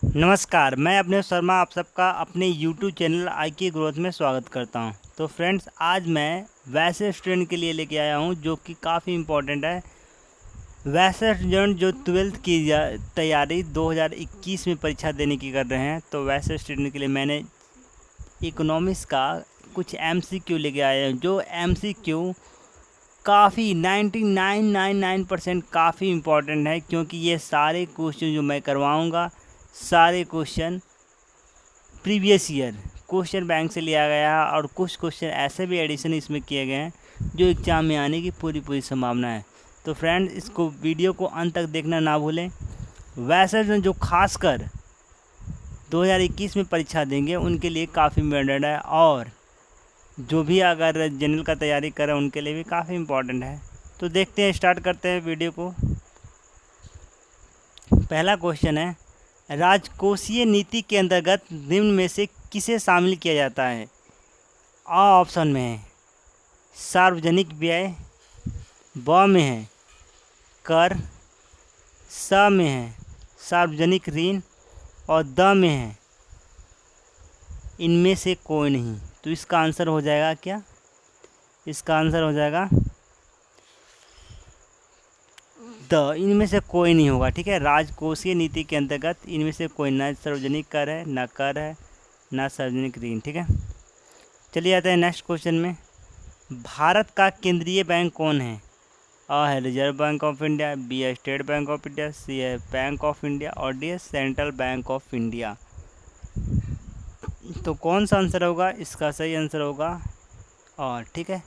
नमस्कार, मैं अभिनव शर्मा आप सबका अपने YouTube चैनल आई ग्रोथ में स्वागत करता हूं। तो फ्रेंड्स, आज मैं वैसे स्टूडेंट के लिए लेके आया हूं जो कि काफ़ी इम्पोर्टेंट है। वैसे स्टूडेंट जो 12th की तैयारी 2021 में परीक्षा देने की कर रहे हैं, तो वैसे स्टूडेंट के लिए मैंने इकोनॉमिक्स का कुछ MCQ लेके आया हूँ, जो MCQ काफ़ी 99.99% काफ़ी इम्पोर्टेंट है, क्योंकि ये सारे क्वेश्चन जो मैं करवाऊँगा सारे question previous year question bank से लिया गया है, और कुछ क्वेश्चन ऐसे भी एडिशन इसमें किए गए हैं जो एग्ज़ाम में आने की पूरी संभावना है। तो फ्रेंड, इसको वीडियो को अंत तक देखना ना भूलें। वैसे जो खासकर 2021 में परीक्षा देंगे उनके लिए काफ़ी इम्पोर्टेंट है, और जो भी अगर जनरल का तैयारी करें उनके लिए भी काफ़ी इम्पोर्टेंट है। तो देखते हैं, स्टार्ट करते हैं वीडियो को। पहला क्वेश्चन है, राजकोषीय नीति के अंतर्गत निम्न में से किसे शामिल किया जाता है? आ ऑप्शन में है सार्वजनिक व्यय, ब में है कर, स में है सार्वजनिक ऋण, और द में है इनमें से कोई नहीं। तो इसका आंसर हो जाएगा क्या? इसका आंसर हो जाएगा द, इनमें से कोई नहीं होगा। ठीक है, राजकोषीय नीति के अंतर्गत इनमें से कोई, ना सार्वजनिक कर है, ना कर है, ना सार्वजनिक ऋण। ठीक है, चलिए आते हैं नेक्स्ट क्वेश्चन में। भारत का केंद्रीय बैंक कौन है? आ है Reserve Bank of India, B है State Bank of India, C है बैंक ऑफ इंडिया, और डी है सेंट्रल बैंक ऑफ इंडिया। तो कौन सा आंसर होगा? इसका सही आंसर होगा और ठीक है,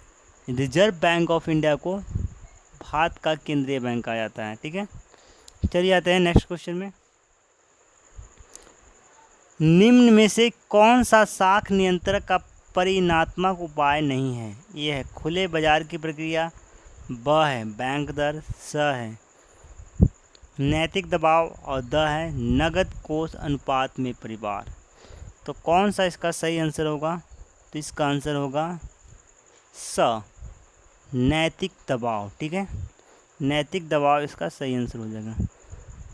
रिजर्व बैंक ऑफ इंडिया को भारत का केंद्रीय बैंक कहा जाता है। ठीक है, चलिए आते हैं नेक्स्ट क्वेश्चन में। निम्न में से कौन सा साख नियंत्रक का परिणात्मक उपाय नहीं है? ये है खुले बाजार की प्रक्रिया, ब है बैंक दर, स है नैतिक दबाव, और द है नगद कोष अनुपात में परिवार। तो कौन सा इसका सही आंसर होगा? तो इसका आंसर होगा स, नैतिक दबाव। ठीक है, नैतिक दबाव इसका सही आंसर हो जाएगा।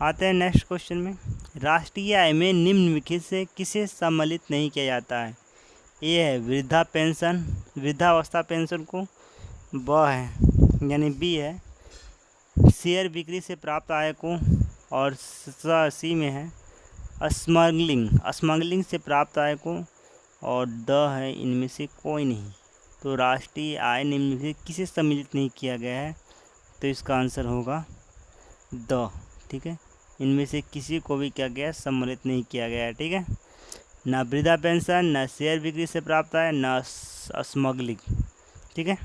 आते हैं नेक्स्ट क्वेश्चन में। राष्ट्रीय आय में निम्नलिखित से किसे सम्मिलित नहीं किया जाता है? ए है वृद्धा पेंशन, वृद्धावस्था पेंशन को, ब है यानी बी है शेयर बिक्री से प्राप्त आय को, और सी में है स्मगलिंग से प्राप्त आय को, और द है इनमें से कोई नहीं। तो राष्ट्रीय आय निम्न में से किसे सम्मिलित नहीं किया गया है? तो इसका आंसर होगा द। ठीक है, इनमें से किसी को भी क्या गया, सम्मिलित नहीं किया गया है। ठीक है, ना वृद्धा पेंशन, ना शेयर बिक्री से प्राप्त आय, ना स्मगलिंग। ठीक है,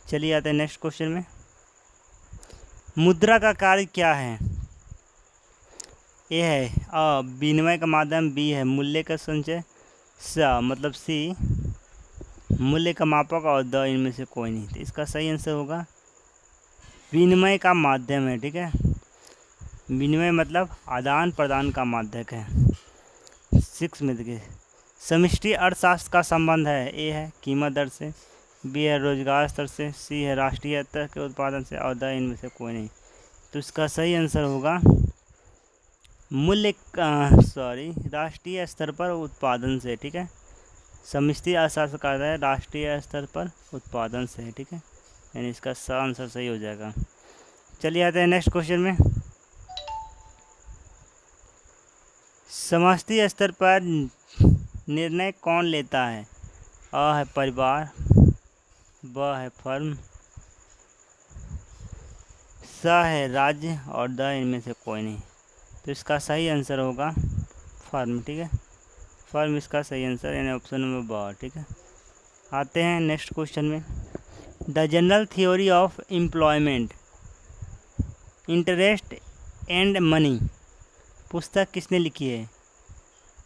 चलिए आते हैं नेक्स्ट क्वेश्चन में। मुद्रा का कार्य क्या है? ए है विनिमय का माध्यम, बी है मूल्य का संचय, स मतलब सी मूल्य का मापक, और द इनमें से कोई नहीं। तो इसका सही आंसर होगा विनिमय का माध्यम है। ठीक है, विनिमय मतलब आदान प्रदान का माध्यम है। 6 में देखिए, समष्टि अर्थशास्त्र का संबंध है। ए है कीमत दर से, बी है रोजगार स्तर से, सी है राष्ट्रीय स्तर के उत्पादन से, और द इनमें से कोई नहीं। तो इसका सही आंसर होगा राष्ट्रीय स्तर पर उत्पादन से। ठीक है, समष्टि अर्थशास्त्र का है राष्ट्रीय स्तर पर उत्पादन से। ठीक है, यानी इसका स आंसर सही हो जाएगा। चलिए आते हैं नेक्स्ट क्वेश्चन में। समष्टि स्तर पर निर्णय कौन लेता है? अ है परिवार, ब है फर्म, स है राज्य, और द इनमें से कोई नहीं। तो इसका सही आंसर होगा फर्म। ठीक है, फर्म इसका सही आंसर, यानी ऑप्शन नंबर ब। ठीक है, आते हैं नेक्स्ट क्वेश्चन में। The general theory of employment, interest and money पुस्तक किसने लिखी है?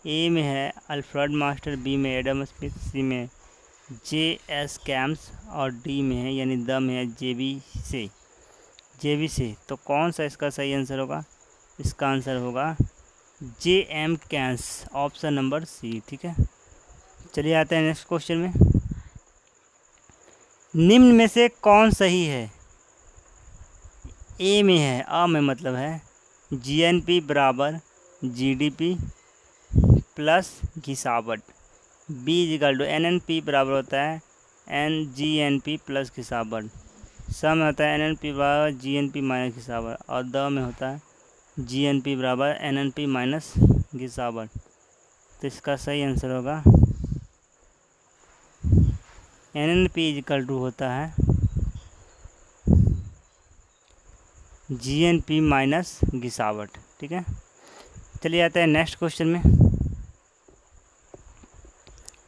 ए में है अल्फ्रेड मास्टर, बी में एडम स्मिथ, सी में J.S. कैम्स, और डी में है यानी द में है जेबी से। तो कौन सा इसका सही आंसर होगा? इसका आंसर होगा J.M. Keynes, option number C. ठीक है, चलिए आते हैं नेक्स्ट क्वेश्चन में। निम्न में से कौन सही है? ए में है, अ में मतलब है GNP बराबर जीडीपी प्लस घिसावट। बी इजिकल टू एनएनपी बराबर होता है जीएनपी प्लस घिसावट। सम में होता है एनएनपी बराबर जीएनपी माइनस घिसावट, और द में होता है जीएनपी बराबर एनएनपी माइनस घिसावट। तो इसका सही आंसर होगा एनएनपी इजिकल टू होता है जीएनपी माइनस घिसावट। ठीक है, चलिए आते हैं नेक्स्ट क्वेश्चन में।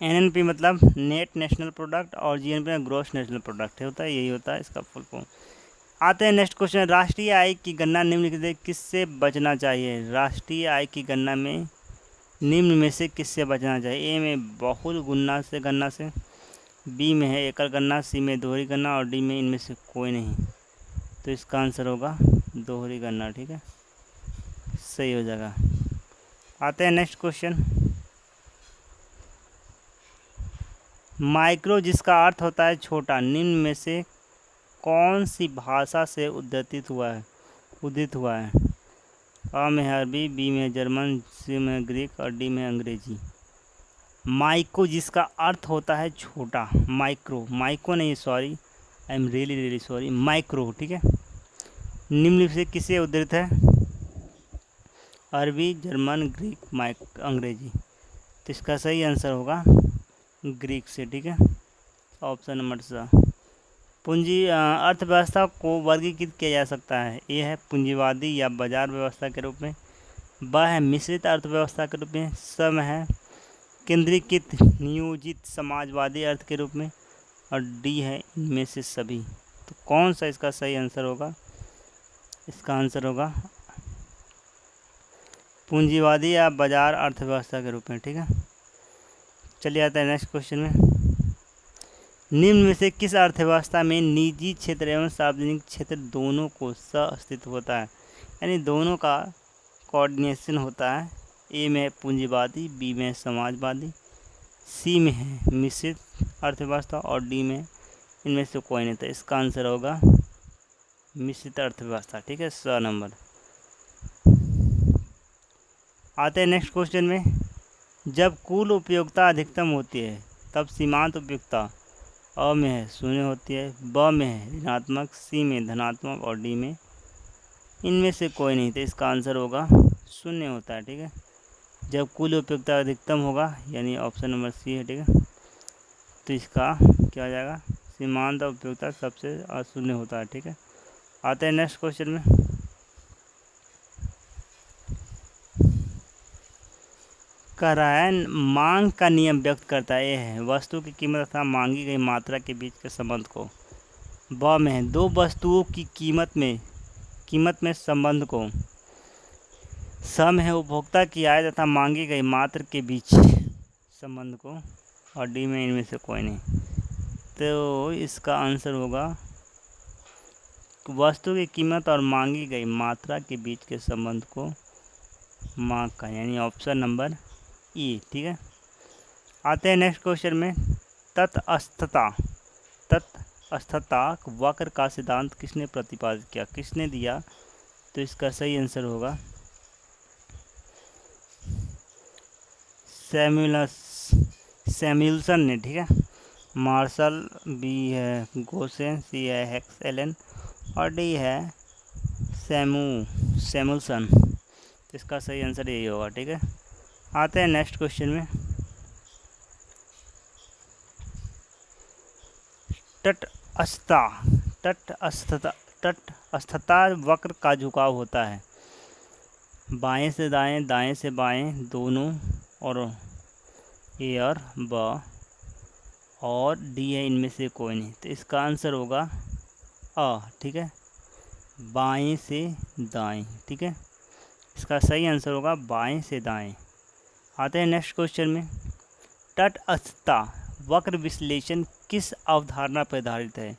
एनएनपी मतलब नेट नेशनल प्रोडक्ट और जीएनपी में ग्रॉस नेशनल प्रोडक्ट होता है, यही होता है इसका फुल फॉर्म। आते हैं नेक्स्ट क्वेश्चन। राष्ट्रीय आय की गणना निम्नलिखित किससे बचना चाहिए? राष्ट्रीय आय की गणना में निम्न में से किससे बचना चाहिए? ए में बहुल गणना से, बी में है एकल गणना, सी में दोहरी गणना, और डी में इनमें से कोई नहीं। तो इसका आंसर होगा दोहरी गणना। ठीक है, सही हो जाएगा। आते हैं नेक्स्ट क्वेश्चन। माइक्रो जिसका अर्थ होता है छोटा, निम्न में से कौन सी भाषा से उद्धित हुआ है? आ में है अरबी, बी में जर्मन, सी में ग्रीक, और डी में अंग्रेजी। माइक्रो जिसका अर्थ होता है छोटा, माइक्रो नहीं, sorry, I am really sorry, micro. ठीक है, निम्न से किससे उद्धृत है? अरबी, जर्मन, ग्रीक, अंग्रेजी। तो इसका सही आंसर होगा ग्रीक से। ठीक है, ऑप्शन नंबर सा। पूंजी अर्थव्यवस्था को वर्गीकृत किया जा सकता है। ए है पूंजीवादी या बाजार व्यवस्था के रूप में, ब है मिश्रित अर्थव्यवस्था के रूप में, सम है केंद्रीकृत नियोजित समाजवादी अर्थ के रूप में, और डी है इनमें से सभी। तो कौन सा इसका सही आंसर होगा? इसका आंसर होगा पूंजीवादी या बाजार अर्थव्यवस्था के रूप में। ठीक है, चलिए आता है नेक्स्ट क्वेश्चन में। निम्न में से किस अर्थव्यवस्था में निजी क्षेत्र एवं सार्वजनिक क्षेत्र दोनों को सह-अस्तित्व होता है, यानी दोनों का कोऑर्डिनेशन होता है? ए में पूंजीवादी, बी में समाजवादी, सी में है मिश्रित अर्थव्यवस्था, और डी में इनमें से कोई नहीं। तो इसका आंसर होगा मिश्रित अर्थव्यवस्था। ठीक है, 100 नंबर। आते हैं नेक्स्ट क्वेश्चन में। जब कुल उपयोगिता अधिकतम होती है तब सीमांत उपयोगिता अ में है शून्य होती है, ब में है ऋणात्मक, सी में धनात्मक, और डी में इनमें से कोई नहीं। तो इसका आंसर होगा शून्य होता है। ठीक है, जब कुल उपयोगिता अधिकतम होगा, यानी ऑप्शन नंबर सी है। ठीक है, तो इसका क्या हो जाएगा? सीमांत उपयोगिता सबसे अशून्य होता है। ठीक है, आते हैं नेक्स्ट क्वेश्चन में। करायन मांग का नियम व्यक्त करता है। ये है वस्तु की कीमत तथा मांगी गई मात्रा के बीच के संबंध को। ब में है दो वस्तुओं की कीमत में संबंध को। सम है उपभोक्ता की आय तथा मांगी गई मात्रा के बीच संबंध को, और डी में इनमें से कोई नहीं। तो इसका आंसर होगा वस्तु की कीमत और मांगी गई मात्रा के बीच के संबंध को मांग का, यानी ऑप्शन नंबर ई। ठीक है, आते हैं नेक्स्ट क्वेश्चन में। तटस्थता वक्र का सिद्धांत किसने प्रतिपादित किया, किसने दिया? तो इसका सही आंसर होगा सैमुअल्सन ने। ठीक है, मार्शल, बी है गोसेन, सी है हेक्स एलन, और डी है सैमुअल्सन। तो इसका सही आंसर यही होगा। ठीक है, आते हैं नेक्स्ट क्वेश्चन में। तटस्थता वक्र का झुकाव होता है बाएं से दाएं, दाएं से बाएं दोनों, और ए और ब, और डी है इनमें से कोई नहीं। तो इसका आंसर होगा अ। ठीक है, बाएं से दाएं। ठीक है, इसका सही आंसर होगा बाएं से दाएं। आते हैं नेक्स्ट क्वेश्चन में। तटस्थता वक्र विश्लेषण किस अवधारणा पर आधारित है?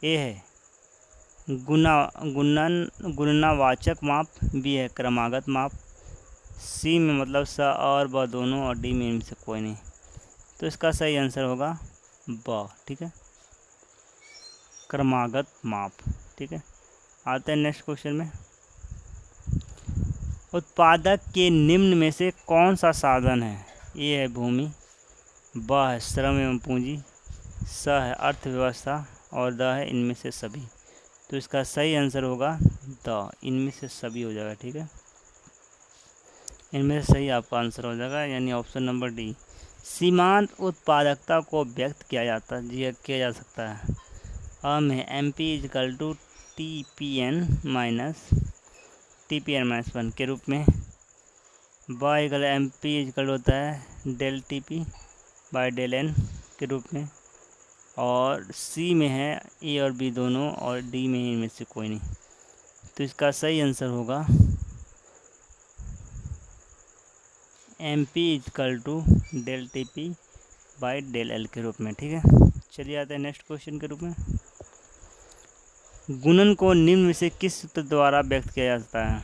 ए है गुणनवाचक माप, बी है क्रमागत माप, सी में मतलब स और ब दोनों, और डी में इनमें से कोई नहीं। तो इसका सही आंसर होगा ब। ठीक है, क्रमागत माप। ठीक है, आते हैं नेक्स्ट क्वेश्चन में। उत्पादक के निम्न में से कौन सा साधन है? ए है भूमि, ब है श्रम एवं पूंजी, स है अर्थव्यवस्था और द है इनमें से सभी। तो इसका सही आंसर होगा द, इनमें से सभी हो जाएगा। ठीक है, इनमें से सही आपका आंसर हो जाएगा, यानी ऑप्शन नंबर डी। सीमांत उत्पादकता को व्यक्त किया जाता है, जी किया जा सकता है। हम है M P equal to TPN minus 1 के रूप में। By equal M P equal होता है del TP by del N के रूप में। और सी में है ए और बी दोनों, और डी में इनमें से कोई नहीं। तो इसका सही आंसर होगा M P equal to del TP by del L के रूप में। ठीक है, चलिए आते हैं नेक्स्ट क्वेश्चन के रूप में। गुणन को निम्न में से किस सूत्र द्वारा व्यक्त किया जा सकता है?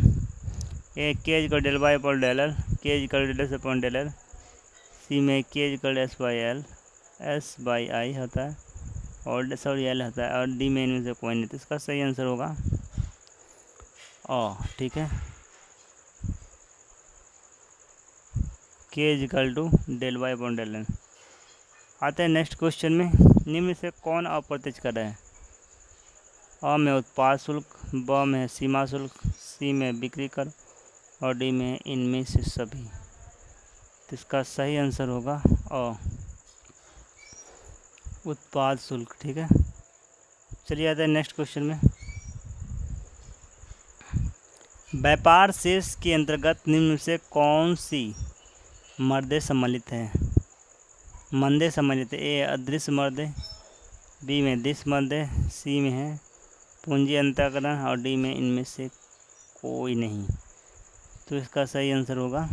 A K equal del Y upon del L, K equal del S upon del L, C में K equal S by L, S by I होता है और सॉरी एल होता है, और डी में इनमें से कोई नहीं। तो इसका सही आंसर होगा ठीक है, K equal to del Y upon del N. आते हैं नेक्स्ट क्वेश्चन में। निम्न से कौन अप्रत्यक्ष कर है? अ में उत्पाद शुल्क, ब में सीमा शुल्क, सी में बिक्री कर और डी में इनमें से सभी। तो इसका सही आंसर होगा उत्पाद शुल्क। ठीक है, चलिए आते हैं नेक्स्ट क्वेश्चन में। व्यापार शेष के अंतर्गत निम्न से कौन सी मर्दे सम्मिलित है? मंदे सम्मिलित है। ए अदृश्य मर्दे, बी में दृश्य मर्दे, सी में है पूंजी अंतःकरण और डी में इनमें से कोई नहीं। तो इसका सही आंसर होगा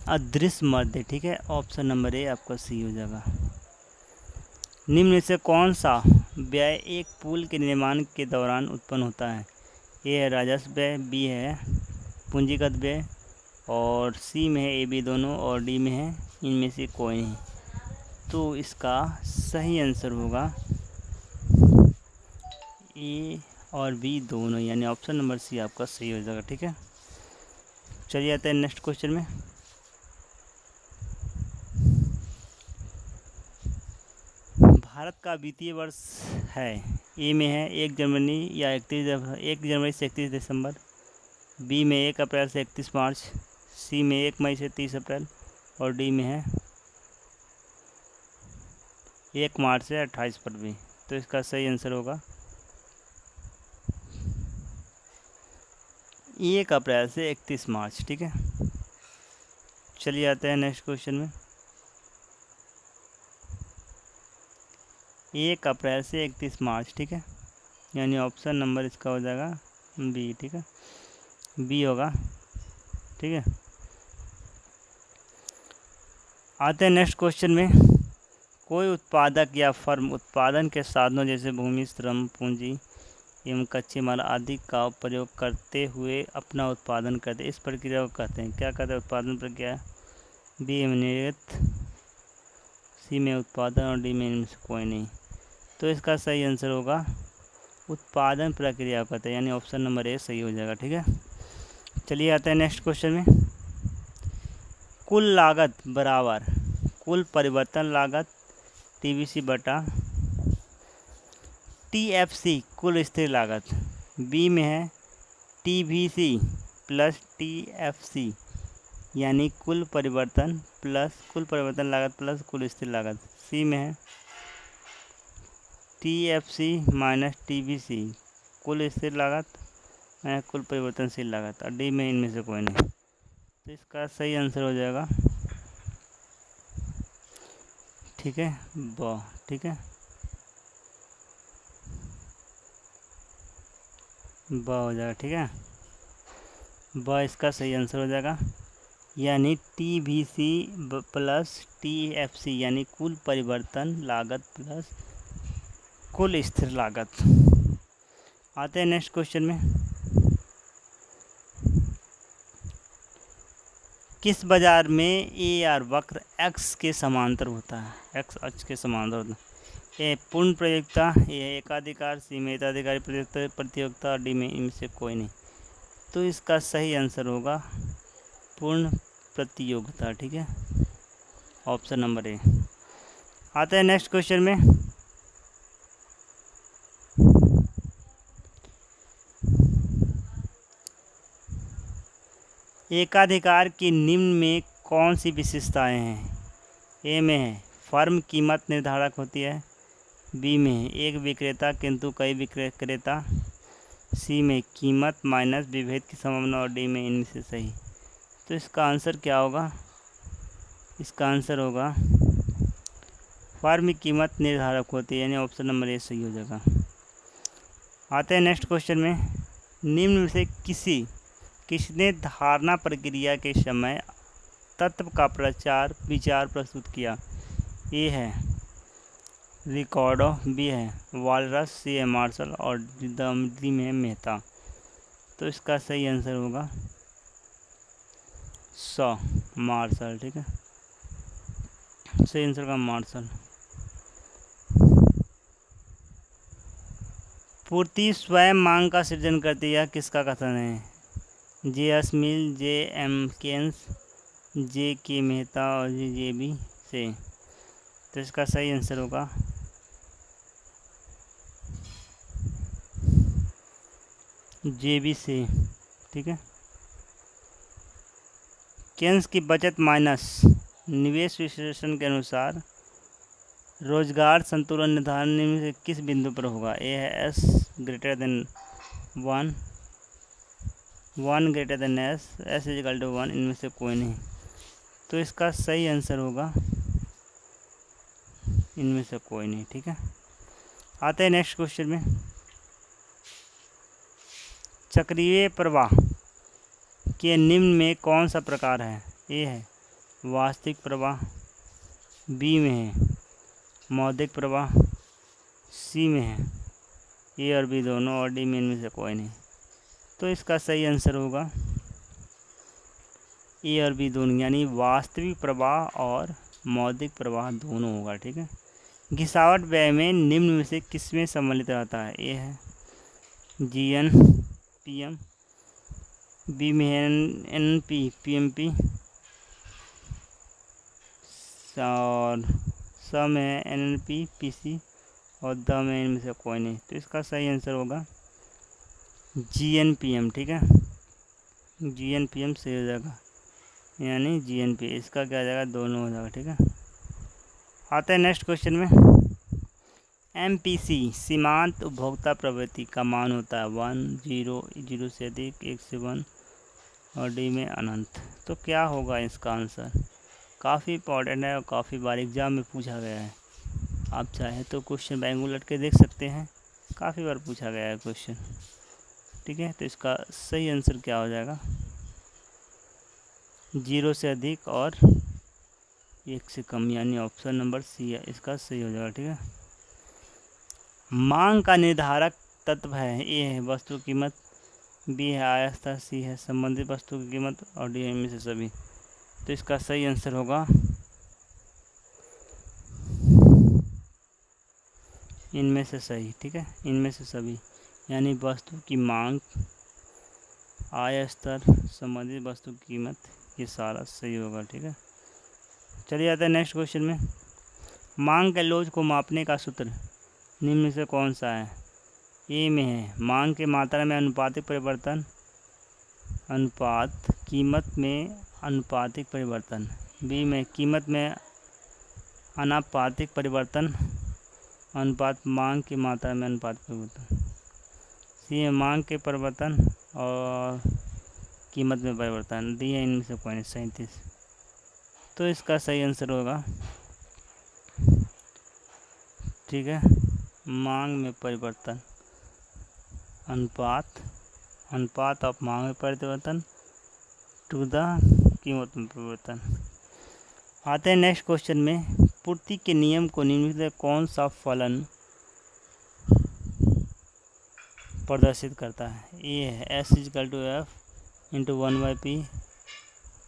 अदृश्य मर्दे। ठीक है, ऑप्शन नंबर ए आपका सी हो जाएगा। निम्न में से कौन सा व्यय एक पुल के निर्माण के दौरान उत्पन्न होता है? ए है राजस्व व्यय, बी है पूंजीगत व्यय और सी में है ए बी दोनों और डी में है इनमें से कोई नहीं। तो इसका सही आंसर होगा ए और बी दोनों, यानी ऑप्शन नंबर सी आपका सही हो जाएगा। ठीक है, चलिए आते हैं नेक्स्ट क्वेश्चन में। भारत का वित्तीय वर्ष है। ए में है 1 जनवरी या 1 जनवरी से 31 दिसंबर, बी में 1 अप्रैल से 31 मार्च, सी में 1 मई से 30 अप्रैल और डी में है 1 मार्च से 28 फरवरी। तो इसका सही आंसर होगा 1 अप्रैल से 31 मार्च। ठीक है, चलिए आते हैं नेक्स्ट क्वेश्चन में। 1 अप्रैल से 31 मार्च। ठीक है, यानी ऑप्शन नंबर इसका हो जाएगा बी। ठीक है, बी होगा। ठीक है, आते हैं नेक्स्ट क्वेश्चन में। कोई उत्पादक या फर्म उत्पादन के साधनों जैसे भूमि, श्रम, पूंजी एवं कच्चे माल आदि का प्रयोग करते हुए अपना उत्पादन करते, इस प्रक्रिया को कहते हैं क्या? कहते हैं उत्पादन प्रक्रिया। बी में निर्गत, सी में उत्पादन और डी में इनमें से कोई नहीं। तो इसका सही आंसर होगा उत्पादन प्रक्रिया कहते हैं, यानी ऑप्शन नंबर ए सही हो जाएगा। ठीक है, चलिए आते हैं नेक्स्ट क्वेश्चन में। कुल लागत बराबर कुल परिवर्तन लागत TVC बटा TFC कुल स्थिर लागत। बी में है TVC प्लस TFC यानी कुल परिवर्तन लागत प्लस कुल स्थिर लागत। सी में है TFC माइनस TVC कुल स्थिर लागत कुल परिवर्तनशील लागत और डी में इनमें से कोई नहीं। तो इसका सही आंसर हो जाएगा ठीक है ब। ठीक है, ब हो जाएगा। ठीक है, ब इसका सही आंसर हो जाएगा, यानी TVC प्लस TFC यानी कुल परिवर्तन लागत प्लस कुल स्थिर लागत। आते हैं नेक्स्ट क्वेश्चन में। किस बाजार में AR वक्र X के समांतर होता है? X अक्ष के समांतर होता है। ए पूर्ण प्रतियोगिता, ए एकाधिकार, सी में एकाधिकारी प्रतियोगिता और डी में इनमें से कोई नहीं। तो इसका सही आंसर होगा पूर्ण प्रतियोगिता। ठीक है, ऑप्शन नंबर ए। आते हैं नेक्स्ट क्वेश्चन में। एकाधिकार की निम्न में कौन सी विशेषताएं हैं? ए में है फर्म कीमत निर्धारक होती है, बी में है एक विक्रेता किंतु कई विक्रेता, सी में कीमत माइनस विभेद की संभावना और डी में इनमें से सही। तो इसका आंसर क्या होगा? इसका आंसर होगा फर्म कीमत निर्धारक होती है, यानी ऑप्शन नंबर ए सही हो जाएगा। आते हैं नेक्स्ट क्वेश्चन में। निम्न में से किसने धारणा प्रक्रिया के समय तत्व का विचार प्रस्तुत किया? ए है रिकॉर्डो, बी है वालरस, सी है मार्शल और डी में है मेहता। तो इसका सही आंसर होगा मार्शल। ठीक है, सही आंसर का मार्शल। पूर्ति स्वयं मांग का सृजन करती है, किसका कथन है? जे एस मिल, जे एम केन्स, जे के मेहता और जे बी से। तो इसका सही आंसर होगा जे बी से। ठीक है, केन्स की बचत माइनस निवेश विश्लेषण के अनुसार रोजगार संतुलन निर्धारण निम्न से किस बिंदु पर होगा? ए है S greater than 1, 1 greater than S, S equal to 1, इनमें से कोई नहीं। तो इसका सही आंसर होगा इनमें से कोई नहीं। ठीक है, आते हैं नेक्स्ट क्वेश्चन में। चक्रीय प्रवाह के निम्न में कौन सा प्रकार है? ए है वास्तविक प्रवाह, बी में है मौद्रिक प्रवाह, सी में है ए और बी दोनों और डी में इनमें से कोई नहीं। तो इसका सही आंसर होगा ए और बी दोनों, यानी वास्तविक प्रवाह और मौद्रिक प्रवाह दोनों होगा। ठीक है, घिसावट व्यय में निम्न में से किसमें सम्मिलित रहता है? ए है G N P M, B में है N P P M P और स में है N N P P C और द में इनमें से कोई नहीं। तो इसका सही आंसर होगा जी एन पी एम। ठीक है, जी एन पी एम सही हो जाएगा, यानी जी एन पी। इसका क्या हो जाएगा? दोनों हो जाएगा। ठीक है, आते हैं नेक्स्ट क्वेश्चन में। एम पी सी सीमांत उपभोक्ता प्रवृत्ति का मान होता है 1, 0, 0 से अधिक, 1 से 1 और डी में अनंत। तो क्या होगा इसका आंसर? काफ़ी इंपॉर्टेंट है और काफ़ी बार एग्ज़ाम में पूछा गया है। आप चाहे तो क्वेश्चन बैंक उलट के देख सकते हैं, काफ़ी बार पूछा गया है क्वेश्चन। ठीक है, तो इसका सही आंसर क्या हो जाएगा? 0 से अधिक और 1 से कम, यानी ऑप्शन नंबर सी है, इसका सही हो जाएगा। ठीक है, मांग का निर्धारक तत्व है। ए है वस्तु कीमत, बी है आय स्तर, सी है संबंधित वस्तु की कीमत और डी इनमें से सभी। तो इसका सही आंसर होगा इनमें से सही। ठीक है, इनमें से सभी, यानी वस्तु की मांग, आय स्तर, संबंधित वस्तु की कीमत, ये सारा सही होगा। ठीक है, चलिए आते हैं नेक्स्ट क्वेश्चन में। मांग के लोच को मापने का सूत्र निम्न में से कौन सा है? ए में है मांग के मात्रा में अनुपातिक परिवर्तन, अनुपात कीमत में अनुपातिक परिवर्तन, बी में कीमत में अनापातिक परिवर्तन, अनुपात मांग की मात्रा में अनुपात परिवर्तन, सी है मांग के परिवर्तन और कीमत में परिवर्तन, डी है इनमें से कोई नहीं। 37। तो इसका सही आंसर होगा, ठीक है, मांग में परिवर्तन, अनुपात ऑफ मांग में परिवर्तन टू द कीमत में परिवर्तन। आते हैं नेक्स्ट क्वेश्चन में। पूर्ति के नियम को निम्नलिखित में कौन सा फलन प्रदर्शित करता है? ए है S equal to F into 1/p,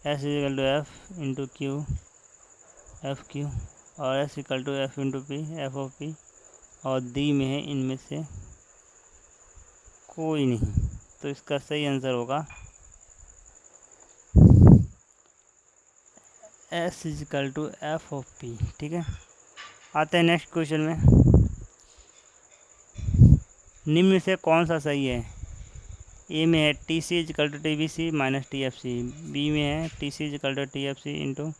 S equal to F into Q F Q और S equal to F into P F of P और डी में है इनमें से कोई नहीं। तो इसका सही आंसर होगा S equal to F of P. ठीक है, आते हैं नेक्स्ट क्वेश्चन में। निम्न में से कौन सा सही है? ए में है T C equal to T B C minus T F C. B में है T C equal to T F C into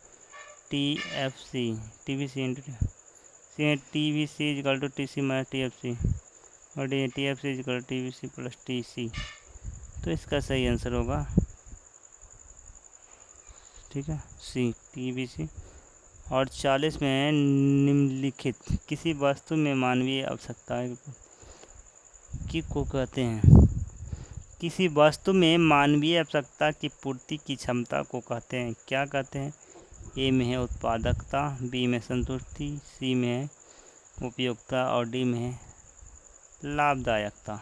T F C, T B C into C है T B C equal to T C minus T F C, और D T F C equal to T B C plus T C. तो इसका सही answer होगा, ठीक है, सी, T B सी। और 40 में है निम्नलिखित किसी वस्तु में मानवीय आवश्यकता की को कहते हैं। किसी वस्तु में मानवीय आवश्यकता की पूर्ति की क्षमता को कहते हैं, क्या कहते हैं? ए में है उत्पादकता, बी में संतुष्टि, सी में है उपयोगिता और डी में है लाभदायकता।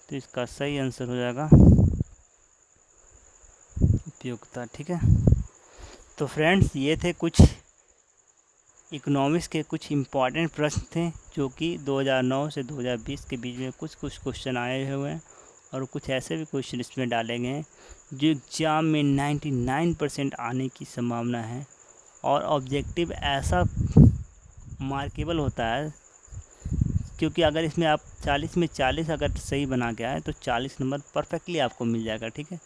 तो इसका सही आंसर हो जाएगा उपयोगिता। ठीक है, तो फ्रेंड्स ये थे कुछ इकोनॉमिक्स के कुछ इम्पॉर्टेंट प्रश्न थे जो कि 2009 से 2020 के बीच में कुछ क्वेश्चन आए हुए हैं, और कुछ ऐसे भी क्वेश्चन इसमें डाले गए हैं जो एग्ज़ाम में 99% आने की संभावना है। और ऑब्जेक्टिव ऐसा मार्केबल होता है, क्योंकि अगर इसमें आप 40 में 40 अगर सही बना के आए तो 40 नंबर परफेक्टली आपको मिल जाएगा। ठीक है,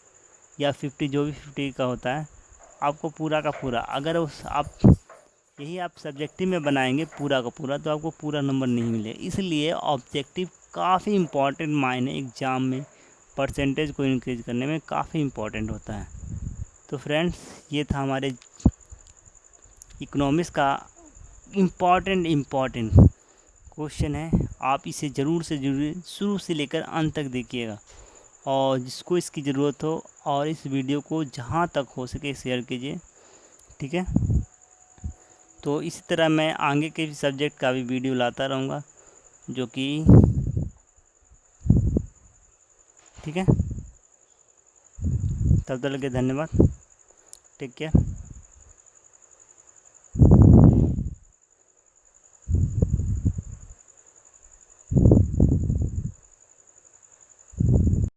या 50, जो भी 50 का होता है आपको पूरा का पूरा, अगर उस आप यही आप सब्जेक्टिव में बनाएंगे पूरा का पूरा तो आपको पूरा नंबर नहीं मिलेगा। इसलिए ऑब्जेक्टिव काफ़ी इम्पॉर्टेंट मायने एग्ज़ाम में परसेंटेज को इंक्रीज करने में काफ़ी इम्पॉर्टेंट होता है। तो फ्रेंड्स ये था हमारे इकोनॉमिक्स का इम्पॉर्टेंट क्वेश्चन है। आप इसे ज़रूर से ज़रूर शुरू से लेकर अंत तक देखिएगा, और जिसको इसकी ज़रूरत हो और इस वीडियो को जहाँ तक हो सके शेयर कीजिए। ठीक है, तो इसी तरह मैं आगे के सब्जेक्ट का भी वीडियो लाता रहूँगा जो कि, ठीक है, तब तक के धन्यवाद, टेक केयर।